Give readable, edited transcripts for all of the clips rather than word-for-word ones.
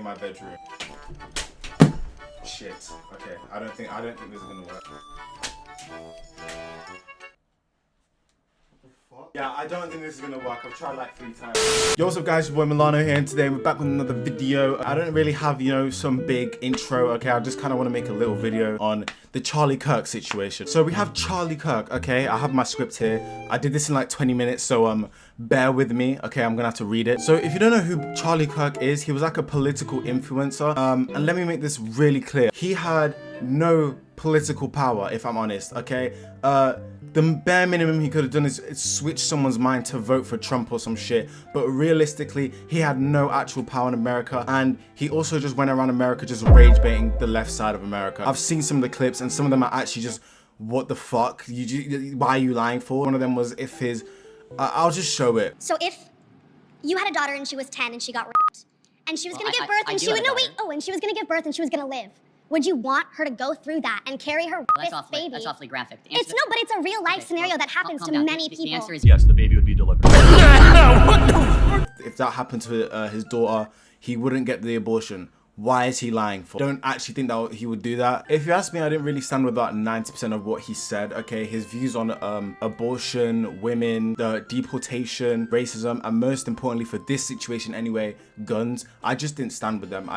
my bedroom. Shit. Okay, I don't think this is gonna work. Yeah, I don't think this is gonna work. I've tried like 3 times. Yo, what's up guys, your boy Milano here, and today we're back with another video. I don't really have, you know, some big intro, okay? I just kind of want to make a little video on the Charlie Kirk situation. So we have Charlie Kirk, okay? I have my script here. I did this in like 20 minutes, so bear with me, okay? I'm gonna have to read it. So if you don't know who Charlie Kirk is, he was like a political influencer. And let me make this really clear. He had no political power, if I'm honest, okay? The bare minimum he could have done is switch someone's mind to vote for Trump or some shit. But realistically, he had no actual power in America. And he also just went around America just rage baiting the left side of America. I've seen some of the clips and some of them are actually just, what the fuck? Why are you lying for? One of them was if his, I'll just show it. So if you had a daughter and she was 10 and she got raped, and she was gonna give birth and she would, and she was gonna give birth and she was gonna live. Would you want her to go through that and carry her baby? That's awfully graphic. It's no, but it's a real life scenario that happens to many people. The answer is yes, the baby would be delivered. If that happened to his daughter, he wouldn't get the abortion. Why is he lying for? Don't actually think that he would do that. If you ask me, I didn't really stand with about 90% of what he said, okay? His views on abortion, women, the deportation, racism, and most importantly for this situation anyway, guns, I just didn't stand with them.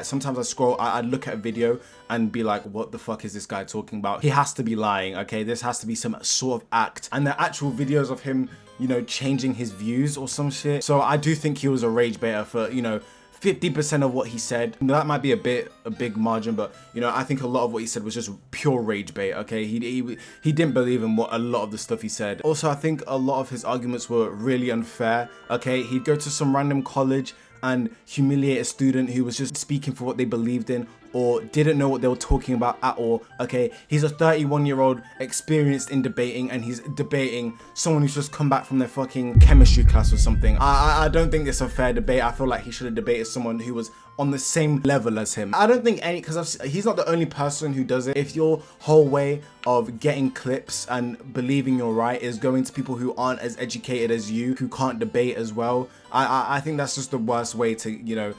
Sometimes I scroll, I'd look at a video and be like, what the fuck is this guy talking about? He has to be lying, okay? This has to be some sort of act. And the actual videos of him, you know, changing his views or some shit. So I do think he was a rage baiter for, you know, 50% of what he said. That might be a big margin, but you know, I think a lot of what he said was just pure rage bait, okay? He didn't believe in what a lot of the stuff he said. Also, I think a lot of his arguments were really unfair, okay? He'd go to some random college and humiliate a student who was just speaking for what they believed in or didn't know what they were talking about at all, okay? He's a 31-year-old experienced in debating, and he's debating someone who's just come back from their fucking chemistry class or something. I don't think it's a fair debate. I feel like he should have debated someone who was on the same level as him. I don't think because he's not the only person who does it. If your whole way of getting clips and believing you're right is going to people who aren't as educated as you, who can't debate as well, I think that's just the worst way to, you know,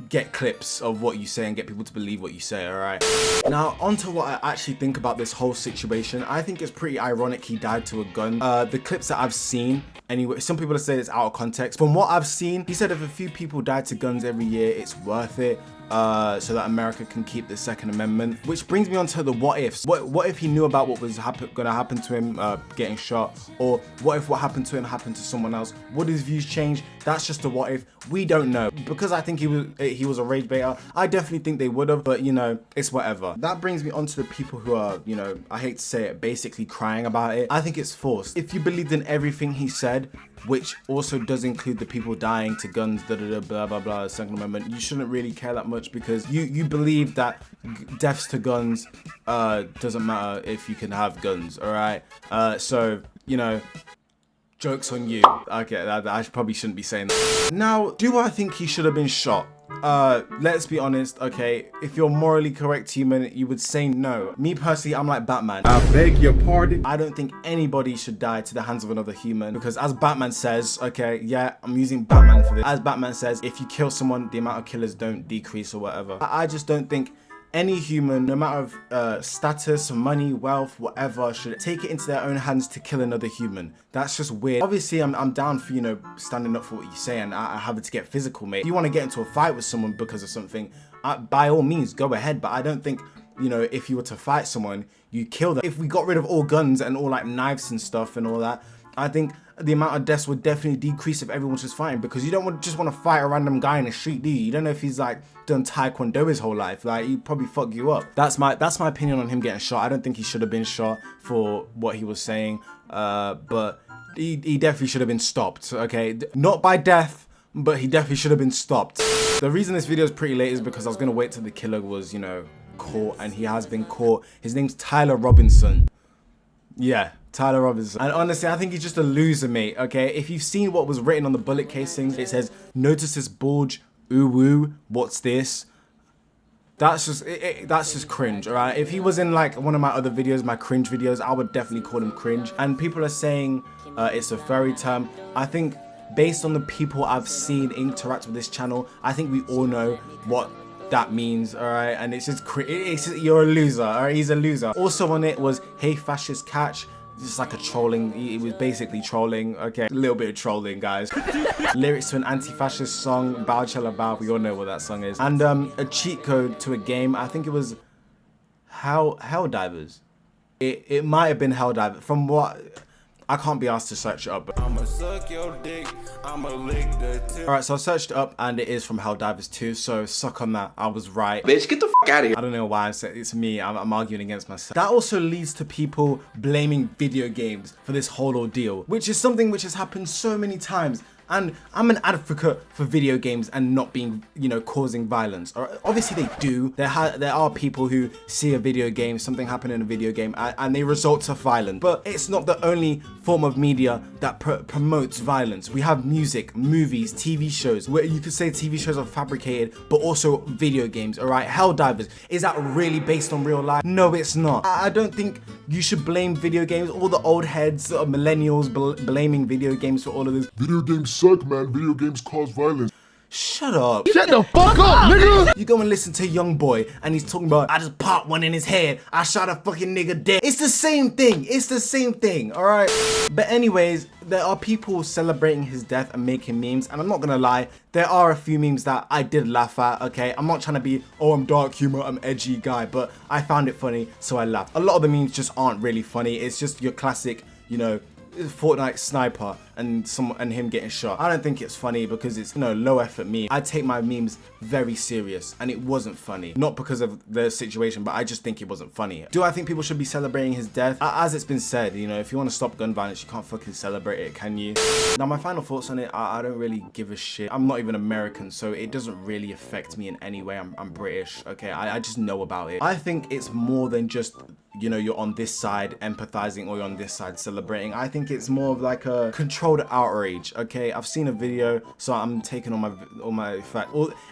get clips of what you say and get people to believe what you say, alright? Now, onto what I actually think about this whole situation. I think it's pretty ironic he died to a gun. The clips that I've seen, anyway, some people have said it's out of context. From what I've seen, he said if a few people die to guns every year, it's worth it. So that America can keep the Second Amendment. Which brings me on to the what ifs. What if he knew about what was gonna happen to him getting shot? Or what if what happened to him happened to someone else? Would his views change? That's just a what if. We don't know. Because I think he was a rage baiter, I definitely think they would have, but you know, it's whatever. That brings me on to the people who are, you know, I hate to say it, basically crying about it. I think it's forced. If you believed in everything he said, which also does include the people dying to guns, blah blah blah, Second Amendment, you shouldn't really care that much because you believe that deaths to guns doesn't matter if you can have guns, alright? So, you know, joke's on you. Okay, I probably shouldn't be saying that. Now, do I think he should have been shot? Let's be honest, okay? If you're morally correct human, you would say no. Me personally, I'm like Batman. I beg your pardon? I don't think anybody should die to the hands of another human because as Batman says, okay, yeah, I'm using Batman for this. As Batman says, if you kill someone, the amount of killers don't decrease or whatever. I just don't think any human, no matter of status, money, wealth, whatever, should take it into their own hands to kill another human. That's just weird. Obviously, I'm down for, you know, standing up for what you say and I have it to get physical, mate. If you want to get into a fight with someone because of something, by all means, go ahead. But I don't think, you know, if you were to fight someone, you kill them. If we got rid of all guns and all like knives and stuff and all that, I think the amount of deaths would definitely decrease if everyone's just fighting, because you don't just want to fight a random guy in the street, do you? You don't know if he's like done taekwondo his whole life. Like, he'd probably fuck you up. That's my opinion on him getting shot. I don't think he should have been shot for what he was saying, but he definitely should have been stopped, okay? Not by death, but he definitely should have been stopped. The reason this video is pretty late is because I was gonna wait till the killer was, you know, caught, and he has been caught. His name's Tyler Robinson. Yeah, Tyler Robinson. And honestly, I think he's just a loser, mate, okay? If you've seen what was written on the bullet casings, it says, "Notice this bulge, ooh woo, what's this?" That's just cringe, alright? If he was in like one of my other videos, my cringe videos, I would definitely call him cringe. And people are saying it's a fairy term. I think based on the people I've seen interact with this channel, I think we all know what that means, alright? And it's just you're a loser, alright? He's a loser. Also on it was Hey Fascist Catch. Just like a trolling, it was basically trolling, okay? A little bit of trolling, guys. Lyrics to an anti-fascist song, 𝗦cie 𝗰𝗶𝗹, we all know what that song is. And a cheat code to a game, I think it was Helldivers. It might have been Helldivers, from what, I can't be asked to search it up. I'ma suck your dick, I'ma lick the tip. Alright, so I searched it up and it is from Helldivers 2, so suck on that, I was right. Bitch, get the fuck out of here. I don't know why it's me, I'm arguing against myself. That also leads to people blaming video games for this whole ordeal, which is something which has happened so many times. And I'm an advocate for video games and not being, you know, causing violence. Or obviously they do. There are people who see a video game, something happen in a video game, and they resort to violence. But it's not the only form of media that promotes violence. We have music, movies, TV shows, where you could say TV shows are fabricated, but also video games, all right? Helldivers, is that really based on real life? No, it's not. I don't think you should blame video games. All the old heads, millennials blaming video games for all of this. Video games suck, man. Video games cause violence. Shut up. Shut the fuck up, nigga! You go and listen to Young Boy and he's talking about, I just popped one in his head, I shot a fucking nigga dead. It's the same thing. It's the same thing, alright? But anyways, there are people celebrating his death and making memes, and I'm not gonna lie, there are a few memes that I did laugh at, okay? I'm not trying to be, oh, I'm dark humor, I'm edgy guy, but I found it funny, so I laughed. A lot of the memes just aren't really funny. It's just your classic, you know, Fortnite sniper and him getting shot. I don't think it's funny because it's, you know, low effort meme. I take my memes very serious and it wasn't funny. Not because of the situation, but I just think it wasn't funny. Do I think people should be celebrating his death? As it's been said, you know, if you want to stop gun violence, you can't fucking celebrate it, can you? Now my final thoughts on it, I don't really give a shit. I'm not even American, so it doesn't really affect me in any way. I'm British, okay? I just know about it. I think it's more than just, you know, you're on this side empathizing or you're on this side celebrating. I think it's more of like a controlled outrage, okay? I've seen a video, so I'm taking all my fact.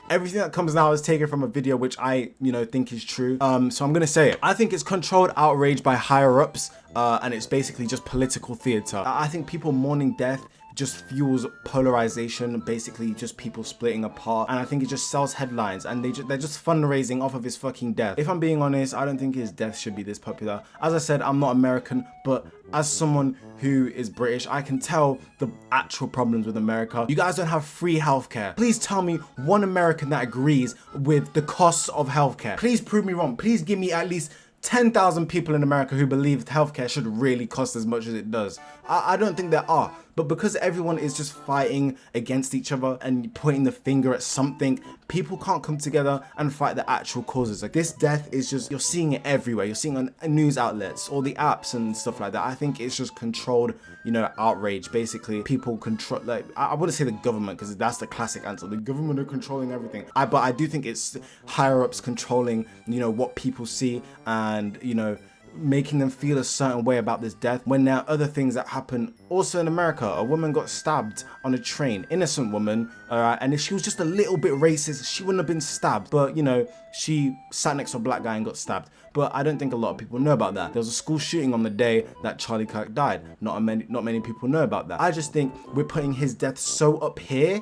Everything that comes now is taken from a video which I, you know, think is true. So I'm gonna say it. I think it's controlled outrage by higher ups, and it's basically just political theater. I think people mourning death just fuels polarization, basically just people splitting apart, and I think it just sells headlines, and they're just fundraising off of his fucking death. If I'm being honest, I don't think his death should be this popular. As I said, I'm not American, but as someone who is British, I can tell the actual problems with America. You guys don't have free healthcare. Please tell me one American that agrees with the costs of healthcare. Please prove me wrong. Please give me at least 10,000 people in America who believe healthcare should really cost as much as it does. I don't think there are, but because everyone is just fighting against each other and pointing the finger at something, people can't come together and fight the actual causes. Like, this death is just, you're seeing it everywhere. You're seeing on news outlets, all the apps and stuff like that. I think it's just controlled, you know, outrage. Basically, people control, like, I wouldn't say the government, because that's the classic answer. The government are controlling everything. But I do think it's higher ups controlling, you know, what people see and, you know, making them feel a certain way about this death, when there are other things that happen also in America. A woman got stabbed on a train, innocent woman, and if she was just a little bit racist, she wouldn't have been stabbed, but you know, she sat next to a black guy and got stabbed. But I don't think a lot of people know about that. There was a school shooting on the day that Charlie Kirk died. Not many people know about that. I just think we're putting his death so up here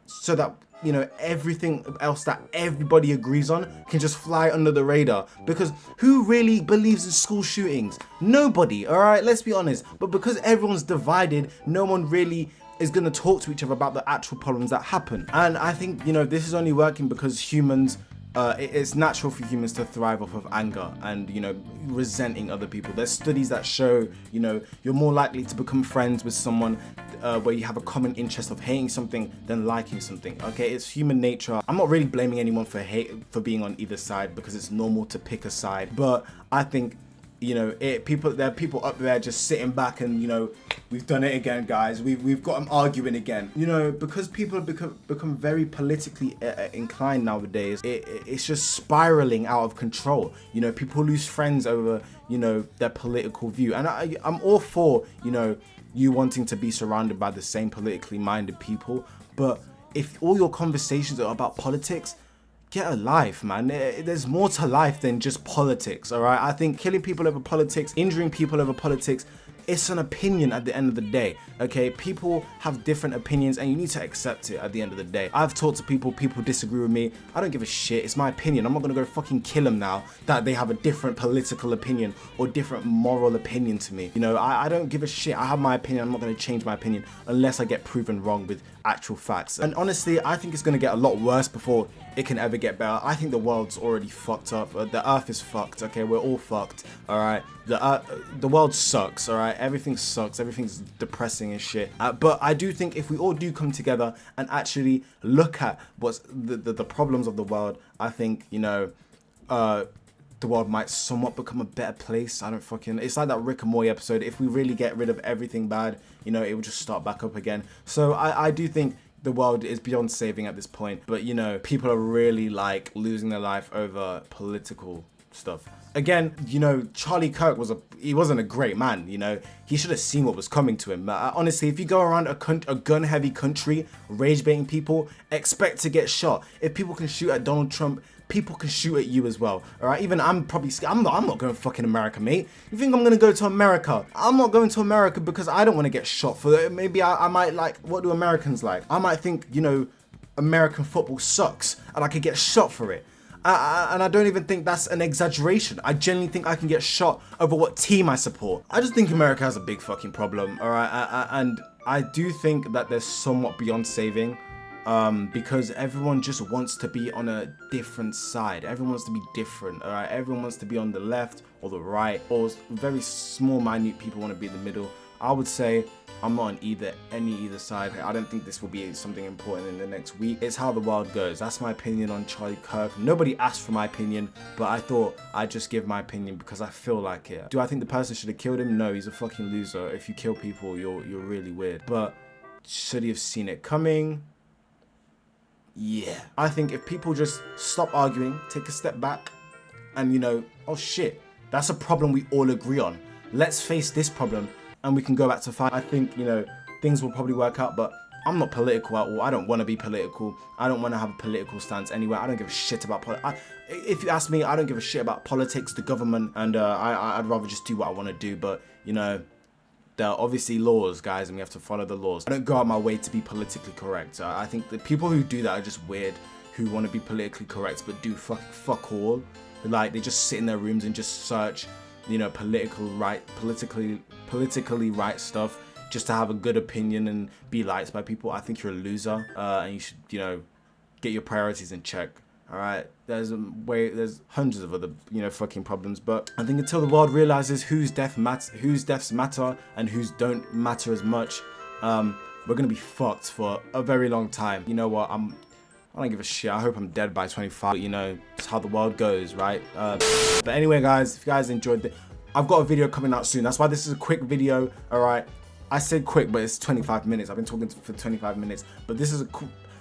so that, you know, everything else that everybody agrees on can just fly under the radar. Because who really believes in school shootings? Nobody, all right? Let's be honest. But because everyone's divided, no one really is going to talk to each other about the actual problems that happen. And I think, you know, this is only working because humans, it's natural for humans to thrive off of anger and, you know, resenting other people. There's studies that show, you know, you're more likely to become friends with someone where you have a common interest of hating something than liking something. Okay, it's human nature. I'm not really blaming anyone for being on either side, because it's normal to pick a side. But I think, you know, there are people up there just sitting back and, you know, we've done it again, guys. We've got them arguing again. You know, because people have become very politically inclined nowadays, it's just spiraling out of control. You know, people lose friends over, you know, their political view. And I'm all for, you know, you wanting to be surrounded by the same politically minded people. But if all your conversations are about politics, get a life, man. There's more to life than just politics, all right? I think killing people over politics, injuring people over politics, it's an opinion at the end of the day, okay? People have different opinions and you need to accept it at the end of the day. I've talked to people disagree with me. I don't give a shit, it's my opinion. I'm not gonna go fucking kill them now that they have a different political opinion or different moral opinion to me. You know, I don't give a shit. I have my opinion, I'm not gonna change my opinion unless I get proven wrong with actual facts. And honestly, I think it's gonna get a lot worse before it can ever get better. I think the world's already fucked up. The earth is fucked, okay? We're all fucked, all right? The world sucks, all right? Everything sucks. Everything's depressing and shit. But I do think if we all do come together and actually look at what's the problems of the world, I think, you know, the world might somewhat become a better place. I don't fucking... It's like that Rick and Morty episode. If we really get rid of everything bad, you know, it will just start back up again. So I do think the world is beyond saving at this point, but you know, people are really like losing their life over political stuff. Again, you know, Charlie Kirk wasn't a great man, you know. He should have seen what was coming to him. Honestly, if you go around a gun-heavy country, rage-baiting people, expect to get shot. If people can shoot at Donald Trump, people can shoot at you as well, all right? Even I'm probably scared. I'm not going to fucking America, mate. You think I'm going to go to America? I'm not going to America because I don't want to get shot for it. Maybe I might like, what do Americans like? I might think, you know, American football sucks and I could get shot for it. And I don't even think that's an exaggeration. I genuinely think I can get shot over what team I support. I just think America has a big fucking problem, all right? And I do think that there's somewhat beyond saving. Because everyone just wants to be on a different side. Everyone wants to be different, all right? Everyone wants to be on the left or the right, or very small, minute people want to be in the middle. I would say I'm not on either side. I don't think this will be something important in the next week. It's how the world goes. That's my opinion on Charlie Kirk. Nobody asked for my opinion, but I thought I'd just give my opinion because I feel like it. Do I think the person should have killed him? No, he's a fucking loser. If you kill people, you're really weird. But should he have seen it coming? Yeah. I think if people just stop arguing, take a step back, and you know, oh shit, that's a problem we all agree on. Let's face this problem and we can go back to fight. I think, you know, things will probably work out, but I'm not political at all. I don't want to be political. I don't want to have a political stance anywhere. I don't give a shit about politics. If you ask me, I don't give a shit about politics, the government, and I'd rather just do what I want to do. But, you know, there are obviously laws, guys, and we have to follow the laws. I don't go out my way to be politically correct. I think the people who do that are just weird, who want to be politically correct but do fuck all. Like, they just sit in their rooms and just search, you know, politically right stuff just to have a good opinion and be liked by people. I think you're a loser, and you should, you know, get your priorities in check. All right, there's hundreds of other, you know, fucking problems, but I think until the world realizes whose deaths matter and whose don't matter as much, we're gonna be fucked for a very long time. You know what? I don't give a shit. I hope I'm dead by 25. You know, it's how the world goes, right? But anyway, guys, if you guys enjoyed it, I've got a video coming out soon. That's why this is a quick video. All right, I said quick, but it's 25 minutes. I've been talking for 25 minutes, but this is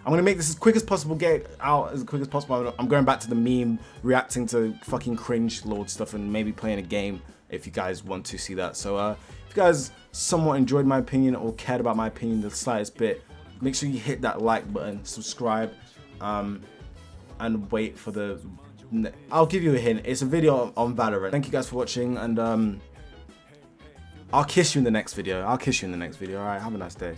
I'm gonna make this as quick as possible, get it out as quick as possible. I'm going back to the meme, reacting to fucking cringe lord stuff, and maybe playing a game if you guys want to see that. So if you guys somewhat enjoyed my opinion or cared about my opinion the slightest bit, make sure you hit that like button, subscribe, and wait for the... I'll give you a hint. It's a video on Valorant. Thank you guys for watching, and I'll kiss you in the next video. All right, have a nice day.